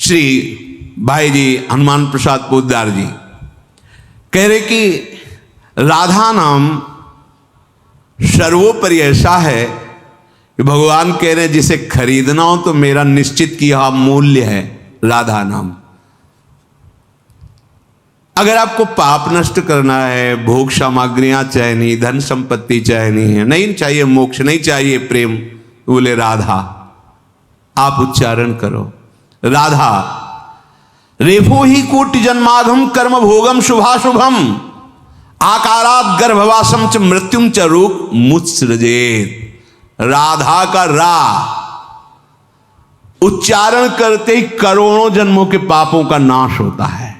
श्री भाई जी हनुमान प्रसाद पोद्दार जी कह रहे कि राधा नाम सर्वोपरि ऐसा है कि भगवान कह रहे हैं जिसे खरीदना हो तो मेरा निश्चित किया मूल्य है राधा नाम। अगर आपको पाप नष्ट करना है, भोग सामग्रियां चाहिए, धन संपत्ति चाहिए, नहीं चाहिए मोक्ष, नहीं चाहिए प्रेम, तो बोले राधा। आप उच्चारण करो राधा। रेफो ही कोटि जन्माघम कर्म भोगम शुभाशुभम आकारात गर्भवासम च मृत्युम च रूप मुत्सृजेत। राधा का रा उच्चारण करते ही करोड़ों जन्मों के पापों का नाश होता है।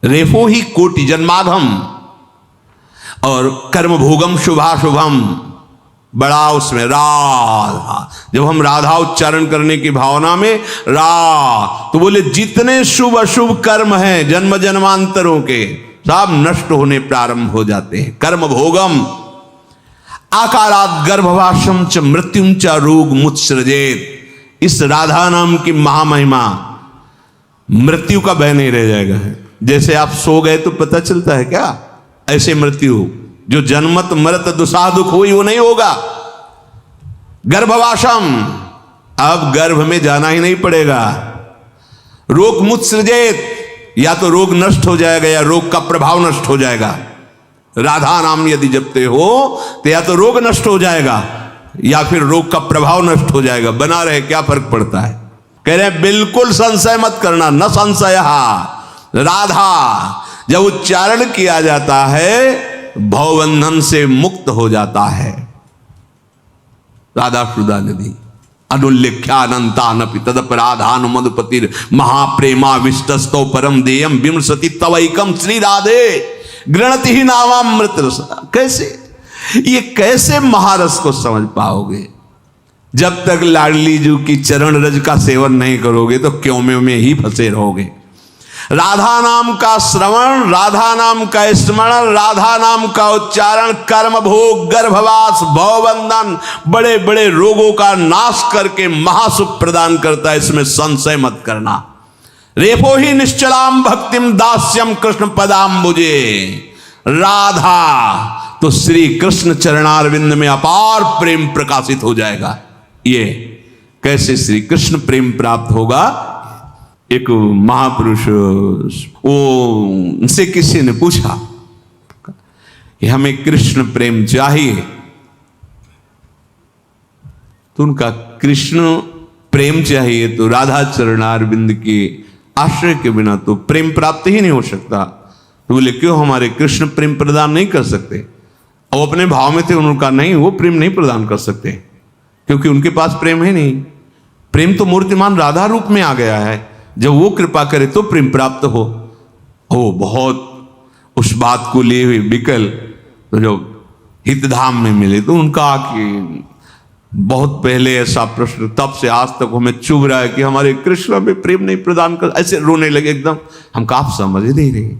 रेफो ही कोटि जन्माघम और कर्म भोगम शुभाशुभम, बड़ा उसमें राधा। जब हम राधा उच्चारण करने की भावना में रा, तो बोले जितने शुभ अशुभ कर्म हैं जन्म जन्मांतरों के सब नष्ट होने प्रारंभ हो जाते हैं। कर्म भोगम आकारात गर्भवासम च मृत्युम च रोग मुत्सृजेत। इस राधा नाम की महामहिमा, मृत्यु का भय नहीं रह जाएगा। जैसे आप सो गए तो पता चलता है क्या, ऐसे मृत्यु जो जन्मत मरत दुसाह दुख हुई वो नहीं होगा। गर्भवासम, अब गर्भ में जाना ही नहीं पड़ेगा। रोग मुत्सृजेत, या तो रोग नष्ट हो जाएगा या रोग का प्रभाव नष्ट हो जाएगा। राधा नाम यदि जपते हो तो या तो रोग नष्ट हो जाएगा या फिर रोग का प्रभाव नष्ट हो जाएगा। बना रहे क्या फर्क पड़ता है। कह रहे हैं बिल्कुल संशय मत करना, न संशय। राधा जब उच्चारण किया जाता है भवबंधन से मुक्त हो जाता है। राधा सुधा नदी अनुल्लेख्यानंतानपि तदपराधान मधुपतिर महाप्रेमा विष्टस्तो परम देयम विमृशति तवैकम श्री राधे गृणति ही नामामृत रस। कैसे ये कैसे महारस को समझ पाओगे जब तक लाडली जी की चरण रज का सेवन नहीं करोगे तो क्यों में ही फंसे रहोगे। राधा नाम का श्रवण, राधा नाम का स्मरण, राधा नाम का उच्चारण कर्म भोग गर्भवास भवबंधन बड़े बड़े रोगों का नाश करके महासुख प्रदान करता है। इसमें संशय मत करना। रेफो ही निश्चलाम भक्तिम दास्यम कृष्ण पदाम्बुजे। राधा तो श्री कृष्ण चरणारविंद में अपार प्रेम प्रकाशित हो जाएगा। ये कैसे श्री कृष्ण प्रेम प्राप्त होगा। एक महापुरुष उनसे किसी ने पूछा कि हमें कृष्ण प्रेम चाहिए, तो उनका कृष्ण प्रेम चाहिए तो राधा चरणारविंद के आश्रय के बिना तो प्रेम प्राप्त ही नहीं हो सकता। तो बोले क्यों हमारे कृष्ण प्रेम प्रदान नहीं कर सकते। और अपने भाव में थे, उनका नहीं, वो प्रेम नहीं प्रदान कर सकते क्योंकि उनके पास प्रेम है नहीं। प्रेम तो मूर्तिमान राधा रूप में आ गया है। जब वो कृपा करे तो प्रेम प्राप्त हो। बहुत उस बात को लिए हुए बिकल तो जब हितधाम में मिले तो उनका कि बहुत पहले ऐसा प्रश्न, तब से आज तक हमें चुभ रहा है कि हमारे कृष्ण में प्रेम नहीं प्रदान कर। ऐसे रोने लगे एकदम। हम कहा आप समझ नहीं रहे,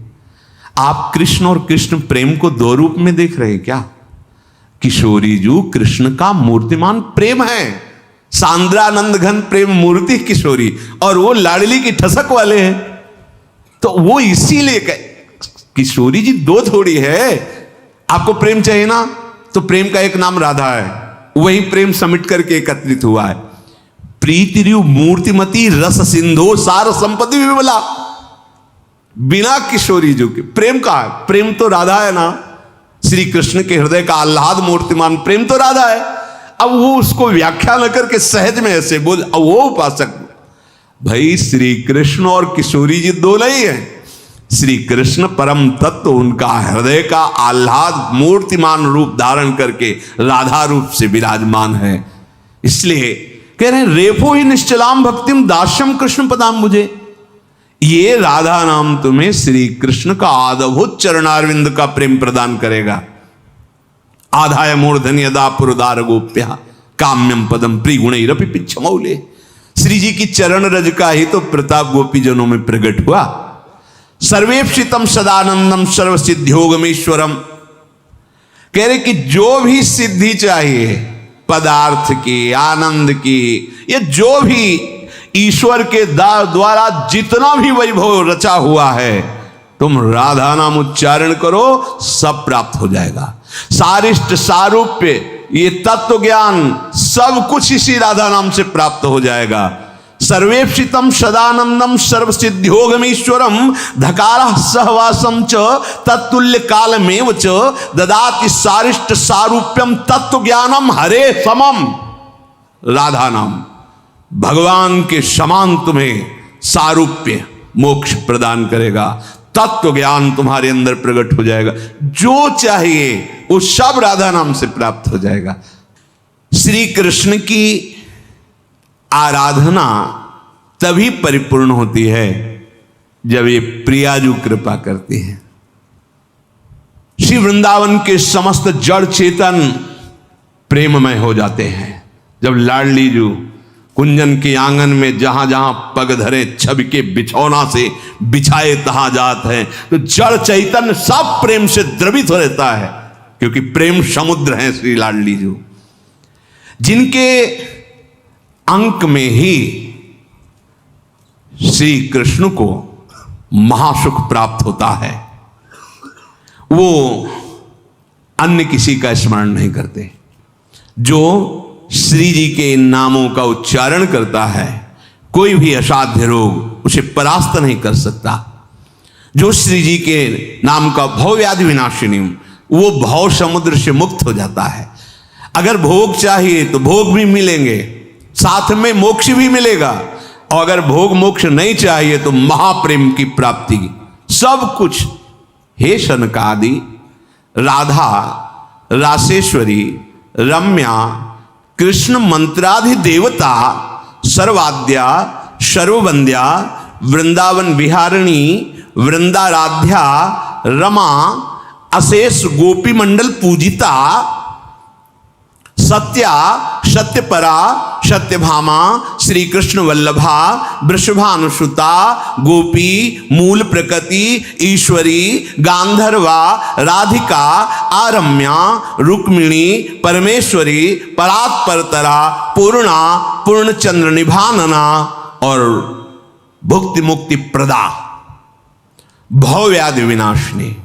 आप कृष्ण और कृष्ण प्रेम को दो रूप में देख रहे हैं क्या। किशोरी जी कृष्ण का मूर्तिमान प्रेम है, सांद्रानंद घन प्रेम मूर्ति किशोरी, और वो लाडली की ठसक वाले हैं। तो वो इसीलिए किशोरी जी दो थोड़ी है। आपको प्रेम चाहिए ना, तो प्रेम का एक नाम राधा है, वही प्रेम समिट करके एकत्रित हुआ है। प्रीति मूर्तिमती रस सिंधो सार संपत्ति विमला। बिना किशोरी जी के प्रेम का है। प्रेम तो राधा है ना, श्री कृष्ण के हृदय का आह्लाद मूर्तिमान प्रेम तो राधा है। अब वो उसको व्याख्या न करके सहज में ऐसे बोल, अब वो उपासक भाई श्री कृष्ण और किशोरी जी दो नहीं है। श्री कृष्ण परम तत्व, उनका हृदय का आह्लाद मूर्तिमान रूप धारण करके राधा रूप से विराजमान है। इसलिए कह रहे हैं रेफो ही निश्चलाम भक्तिम दास्यम कृष्ण पदाम्बुजे। ये राधा नाम तुम्हें श्री कृष्ण का आदभूत चरणारविंद का प्रेम प्रदान करेगा। आधाय मूर्धनि यदा पुरदार गोप्या काम्यम पदम प्रिगुणैरपि पिच्छमौले। श्री जी की चरण रज का ही तो प्रताप गोपी जनों में प्रकट हुआ। सर्वेप्सितम सदानंदम सर्व सिद्धियोगमेश्वरम। कह रहे कि जो भी सिद्धि चाहिए पदार्थ की, आनंद की, ये जो भी ईश्वर के द्वारा जितना भी वैभव रचा हुआ है, तुम राधा नाम उच्चारण करो, सब प्राप्त हो जाएगा। सारिष्ट, सारूप्य, ये तत्व ज्ञान सब कुछ इसी राधा नाम से प्राप्त हो जाएगा। सर्वेप्सितम सदानंदम सर्वसिद्ध्योगमीश्वरम धकारः सहवासम च तत्तुल्य कालमेव च ददाति सारिष्ट सारूप्यम तत्व ज्ञानम हरे समम। राधा नाम भगवान के समान तुम्हें सारूप्य मोक्ष प्रदान करेगा, तत्व ज्ञान तुम्हारे अंदर प्रकट हो जाएगा, जो चाहिए वो सब राधा नाम से प्राप्त हो जाएगा। श्री कृष्ण की आराधना तभी परिपूर्ण होती है जब ये प्रियाजू कृपा करती है। श्री वृंदावन के समस्त जड़ चेतन प्रेममय हो जाते हैं जब लाडली जू कुंजन के आंगन में जहां जहां पग धरे छवि के बिछौना से बिछाए तहां जात है, तो जड़ चैतन्य सब प्रेम से द्रवित हो रहता है, क्योंकि प्रेम समुद्र है श्री लाडली जू, जिनके अंक में ही श्री कृष्ण को महासुख प्राप्त होता है। वो अन्य किसी का स्मरण नहीं करते। जो श्री जी के इन नामों का उच्चारण करता है, कोई भी असाध्य रोग उसे परास्त नहीं कर सकता। जो श्री जी के नाम का भव व्याधि विनाशिनी, वो भव समुद्र से मुक्त हो जाता है। अगर भोग चाहिए तो भोग भी मिलेंगे, साथ में मोक्ष भी मिलेगा, और अगर भोग मोक्ष नहीं चाहिए तो महाप्रेम की प्राप्ति, सब कुछ। हे शनकादि, राधा, रासेश्वरी, रम्या, कृष्ण मंत्राधि देवता, सर्वाद्या, सर्ववंद्या, वृंदावन विहारिणी, वृंदाराध्या, रमा, अशेष गोपी मंडल पूजिता, सत्या, सत्यपरा, सत्यभामा, श्री कृष्ण वल्लभा, वृषभानुसुता, गोपी, मूल प्रकृति, ईश्वरी, गांधर्वा, राधिका, आरम्या, रुक्मिणी, परमेश्वरी, परात्परतरा, पूर्णा, पूर्णचंद्र निभानना और भुक्ति मुक्ति प्रदा, भव व्याधि विनाशिनी।